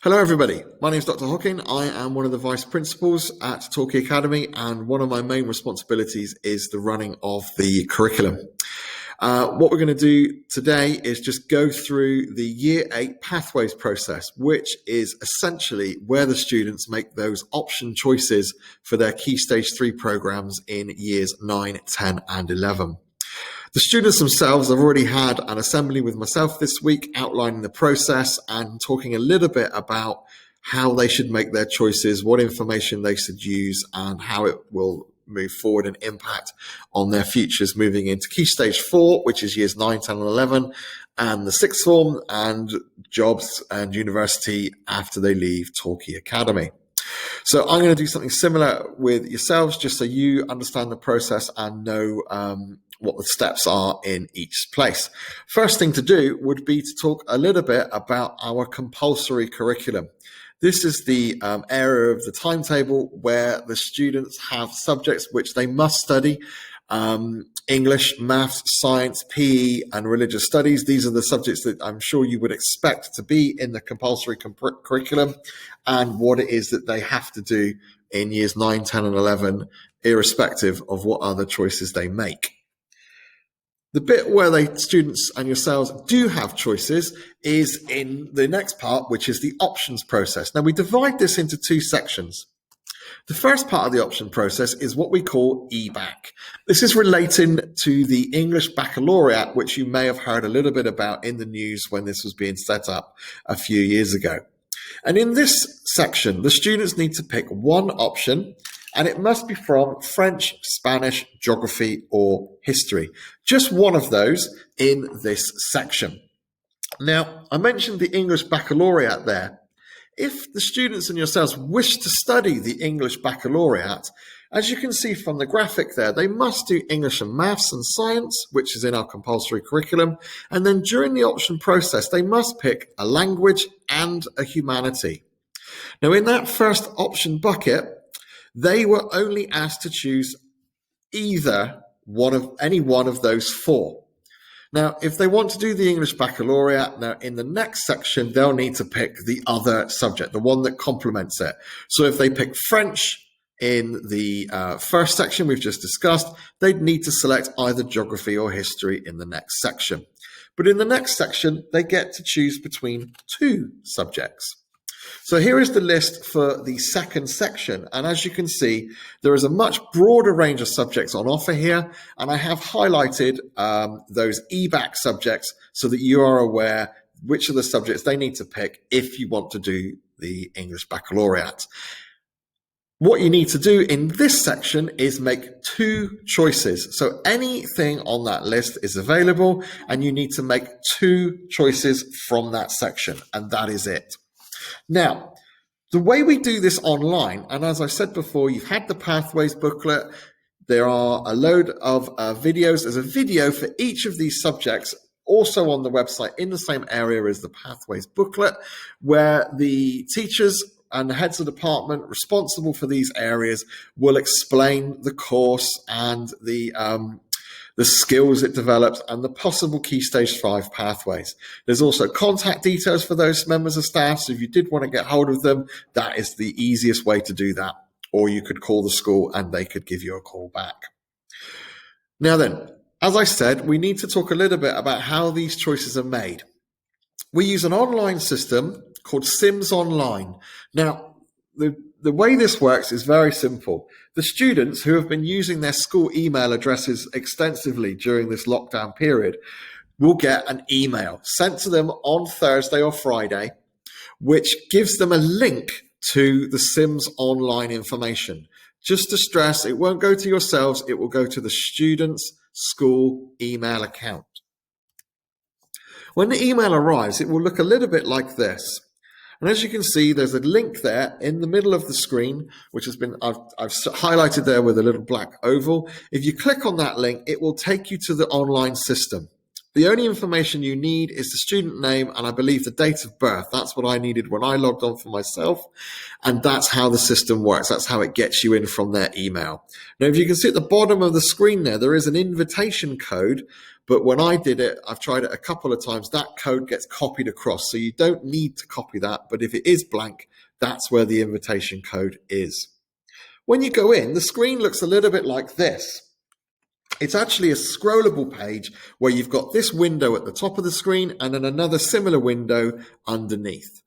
Hello everybody, my name is Dr. Hocking. I am one of the Vice Principals at Torquay Academy, and one of my main responsibilities is the running of the curriculum. What we're going to do today is just go through the Year 8 Pathways process, which is essentially where the students make those option choices for their Key Stage 3 programs in Years 9, 10 and 11. The students themselves have already had an assembly with myself this week outlining the process and talking a little bit about how they should make their choices, what information they should use, and how it will move forward and impact on their futures moving into Key Stage 4, which is Years 9, 10 and 11, and the sixth form, and jobs and university after they leave Torquay Academy. So I'm going to do something similar with yourselves just so you understand the process and know what the steps are in each place. First thing to do would be to talk a little bit about our compulsory curriculum. This is the area of the timetable where the students have subjects which they must study. English, maths, science, PE, and religious studies. These are the subjects that I'm sure you would expect to be in the compulsory curriculum, and what it is that they have to do in Years 9, 10, and 11, irrespective of what other choices they make. The bit where the students and yourselves do have choices is in the next part, which is the options process. Now, we divide this into two sections. The first part of the option process is what we call EBack. This is relating to the English Baccalaureate, which you may have heard a little bit about in the news when this was being set up a few years ago. And in this section, the students need to pick one option, and it must be from French, Spanish, geography, or history. Just one of those in this section. Now, I mentioned the English Baccalaureate there. If the students and yourselves wish to study the English Baccalaureate, as you can see from the graphic there, they must do English and maths and science, which is in our compulsory curriculum. And then during the option process, they must pick a language and a humanity. Now, in that first option bucket, they were only asked to choose either any one of those four. Now, if they want to do the English Baccalaureate, now in the next section, they'll need to pick the other subject, the one that complements it. So if they pick French in the first section we've just discussed, they'd need to select either geography or history in the next section. But in the next section, they get to choose between two subjects. So here is the list for the second section, and as you can see, there is a much broader range of subjects on offer here, and I have highlighted those EBack subjects so that you are aware which of the subjects they need to pick if you want to do the English Baccalaureate. What you need to do in this section is make two choices. So anything on that list is available, and you need to make two choices from that section, and that is it. Now, the way we do this online, and as I said before, you've had the Pathways booklet. There are a load of videos. There's a video for each of these subjects also on the website in the same area as the Pathways booklet, where the teachers and the heads of department responsible for these areas will explain the course and the skills it develops and the possible Key Stage 5 pathways. There's also contact details for those members of staff, so if you did want to get hold of them, that is the easiest way to do that. Or you could call the school and they could give you a call back. Now then, as I said, we need to talk a little bit about how these choices are made. We use an online system called Sims Online. Now, the way this works is very simple. The students who have been using their school email addresses extensively during this lockdown period will get an email sent to them on Thursday or Friday, which gives them a link to the Sims Online information. Just to stress, it won't go to yourselves, it will go to the student's school email account. When the email arrives, it will look a little bit like this. And as you can see, there's a link there in the middle of the screen, which has been, I've highlighted there with a little black oval. If you click on that link, it will take you to the online system. The only information you need is the student name and I believe the date of birth. That's what I needed when I logged on for myself. And that's how the system works. That's how it gets you in from their email. Now, if you can see at the bottom of the screen there is an invitation code, but when I did it, I've tried it a couple of times, that code gets copied across. So you don't need to copy that, but if it is blank, that's where the invitation code is. When you go in, the screen looks a little bit like this. It's actually a scrollable page where you've got this window at the top of the screen and then another similar window underneath.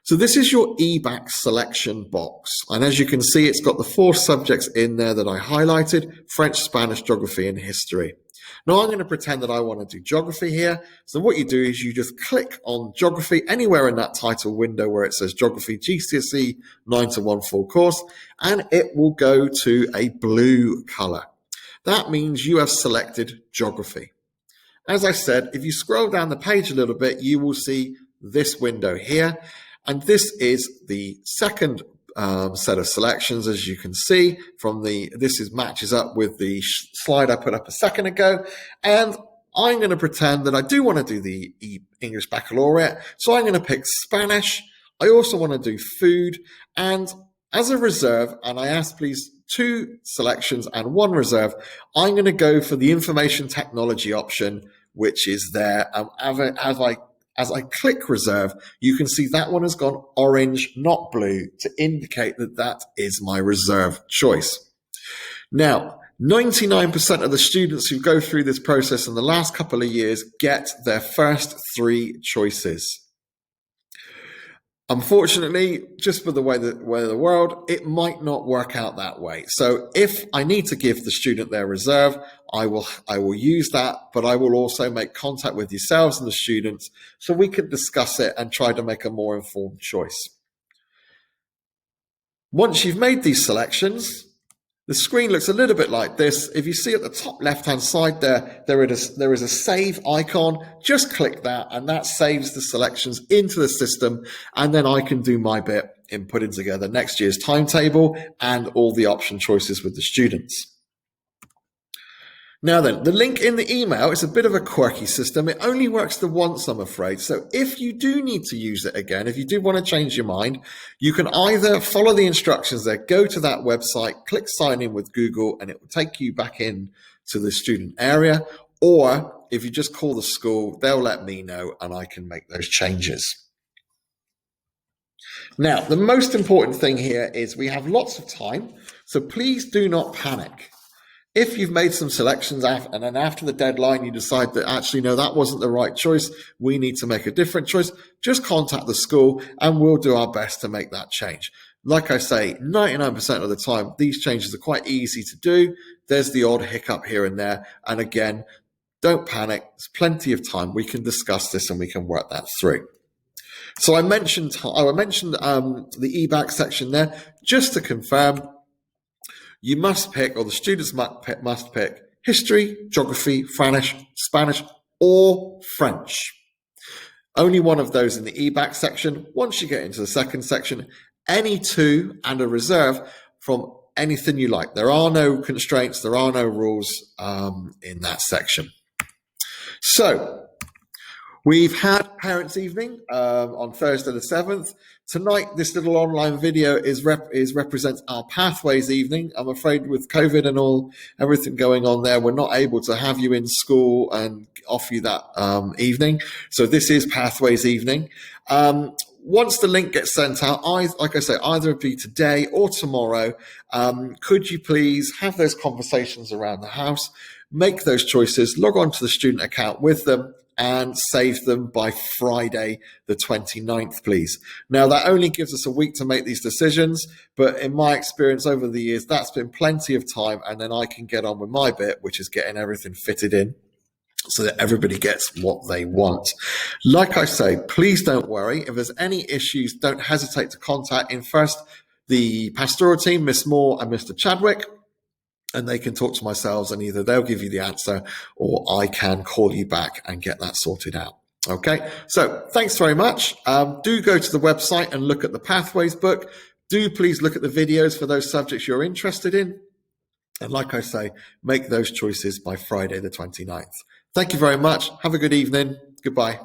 So this is your EBack selection box. And as you can see, it's got the 4 subjects in there that I highlighted: French, Spanish, geography, and history. Now I'm going to pretend that I want to do geography here. So what you do is you just click on geography anywhere in that title window where it says geography GCSE 9 to 1 full course, and it will go to a blue color. That means you have selected geography. As I said, if you scroll down the page a little bit, you will see this window here. And this is the second set of selections, as you can see from matches up with the slide I put up a second ago. And I'm going to pretend that I do want to do the English Baccalaureate. So I'm going to pick Spanish. I also want to do food. And as a reserve, and I ask please 2 selections and 1 reserve, I'm going to go for the information technology option, which is there. As I click reserve, you can see that one has gone orange, not blue, to indicate that that is my reserve choice. Now, 99% of the students who go through this process in the last couple of years get their first 3 choices. Unfortunately, just for the way of the world, it might not work out that way. So if I need to give the student their reserve, I will use that, but I will also make contact with yourselves and the students so we can discuss it and try to make a more informed choice. Once you've made these selections, the screen looks a little bit like this. If you see at the top left-hand side there is a save icon. Just click that, and that saves the selections into the system, and then I can do my bit in putting together next year's timetable and all the option choices with the students. Now then, the link in the email is a bit of a quirky system. It only works the once, I'm afraid. So if you do need to use it again, if you do want to change your mind, you can either follow the instructions there, go to that website, click sign in with Google, and it will take you back in to the student area. Or if you just call the school, they'll let me know and I can make those changes. Now, the most important thing here is we have lots of time, so please do not panic. If you've made some selections and then after the deadline you decide that actually, no, that wasn't the right choice, we need to make a different choice, just contact the school and we'll do our best to make that change. Like I say, 99% of the time, these changes are quite easy to do. There's the odd hiccup here and there. And again, don't panic. There's plenty of time. We can discuss this and we can work that through. So I mentioned the EBack section there. Just to confirm, you must pick, or the students must pick, history, geography, Spanish, or French. Only one of those in the EBack section. Once you get into the second section, any 2 and a reserve from anything you like. There are no constraints, there are no rules in that section. So we've had Parents' Evening on Thursday the 7th. Tonight, this little online video represents our Pathways Evening. I'm afraid with COVID and everything going on there, we're not able to have you in school and offer you that evening. So this is Pathways Evening. Once the link gets sent out, like I say, either it be today or tomorrow, could you please have those conversations around the house, make those choices, log on to the student account with them, and save them by Friday the 29th, please. Now, that only gives us a week to make these decisions, but in my experience over the years, that's been plenty of time, and then I can get on with my bit, which is getting everything fitted in so that everybody gets what they want. Like I say, please don't worry. If there's any issues, don't hesitate to contact in first the pastoral team, Miss Moore and Mr. Chadwick, and they can talk to myself and either they'll give you the answer or I can call you back and get that sorted out. Okay, so thanks very much. Do go to the website and look at the Pathways book. Do please look at the videos for those subjects you're interested in. And like I say, make those choices by Friday the 29th. Thank you very much. Have a good evening. Goodbye.